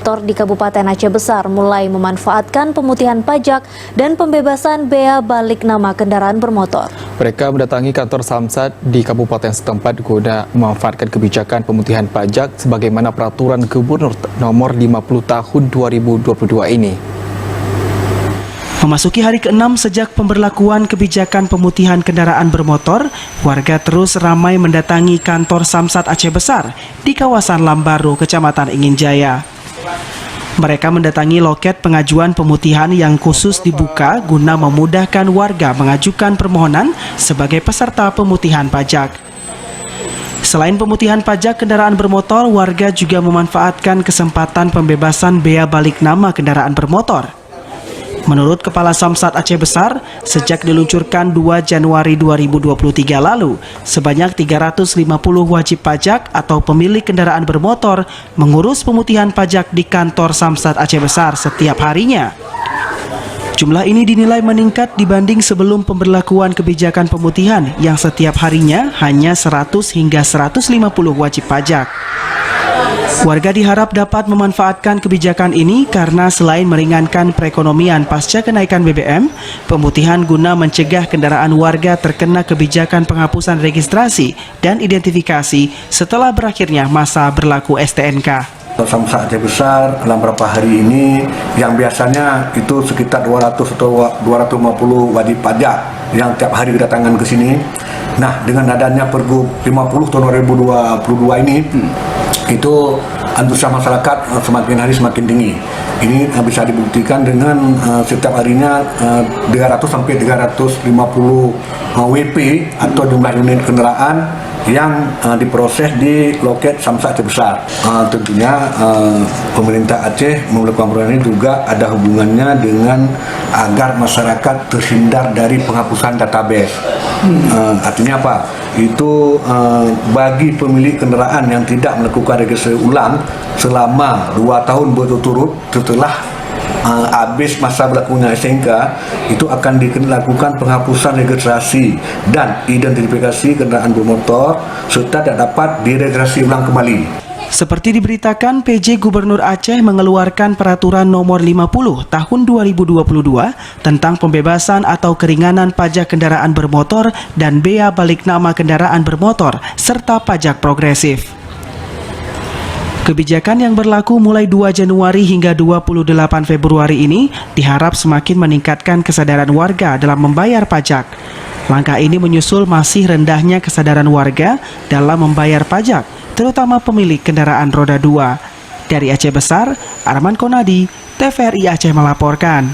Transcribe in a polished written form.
bermotor di Kabupaten Aceh Besar mulai memanfaatkan pemutihan pajak dan pembebasan bea balik nama kendaraan bermotor. Mereka mendatangi kantor Samsat di Kabupaten setempat guna memanfaatkan kebijakan pemutihan pajak sebagaimana peraturan Gubernur nomor 50 tahun 2022 ini. Memasuki hari ke-6 sejak pemberlakuan kebijakan pemutihan kendaraan bermotor, warga terus ramai mendatangi kantor Samsat Aceh Besar di kawasan Lambaru, Kecamatan Inginjaya. Mereka mendatangi loket pengajuan pemutihan yang khusus dibuka guna memudahkan warga mengajukan permohonan sebagai peserta pemutihan pajak. Selain pemutihan pajak kendaraan bermotor, warga juga memanfaatkan kesempatan pembebasan bea balik nama kendaraan bermotor. Menurut Kepala Samsat Aceh Besar, sejak diluncurkan 2 Januari 2023 lalu, sebanyak 350 wajib pajak atau pemilik kendaraan bermotor mengurus pemutihan pajak di kantor Samsat Aceh Besar setiap harinya. Jumlah ini dinilai meningkat dibanding sebelum pemberlakuan kebijakan pemutihan yang setiap harinya hanya 100 hingga 150 wajib pajak. Warga diharap dapat memanfaatkan kebijakan ini karena selain meringankan perekonomian pasca kenaikan BBM, pemutihan guna mencegah kendaraan warga terkena kebijakan penghapusan registrasi dan identifikasi setelah berakhirnya masa berlaku STNK. Samsat Aceh Besar dalam beberapa hari ini yang biasanya itu sekitar 200 atau 250 wajib pajak yang tiap hari kedatangan ke sini. Nah, dengan adanya Pergub 50 tahun 2022 ini, itu antusias masyarakat semakin hari semakin tinggi. Ini bisa dibuktikan dengan setiap harinya 300 sampai 350 WP atau jumlah unit kendaraan yang diproses di loket Samsat Aceh Besar. Tentunya pemerintah Aceh melakukan program ini juga ada hubungannya dengan agar masyarakat terhindar dari penghapusan database. Artinya apa? Itu bagi pemilik kendaraan yang tidak melakukan registrasi ulang selama 2 tahun berturut-turut setelah habis masa berlakunya STNK, itu akan dilakukan penghapusan registrasi dan identifikasi kendaraan bermotor serta tidak dapat diregistrasi ulang kembali. Seperti diberitakan, PJ Gubernur Aceh mengeluarkan peraturan nomor 50 tahun 2022 tentang pembebasan atau keringanan pajak kendaraan bermotor dan bea balik nama kendaraan bermotor serta pajak progresif. Kebijakan yang berlaku mulai 2 Januari hingga 28 Februari ini diharap semakin meningkatkan kesadaran warga dalam membayar pajak. Langkah ini menyusul masih rendahnya kesadaran warga dalam membayar pajak, terutama pemilik kendaraan roda 2. Dari Aceh Besar, Arman Konadi, TVRI Aceh melaporkan.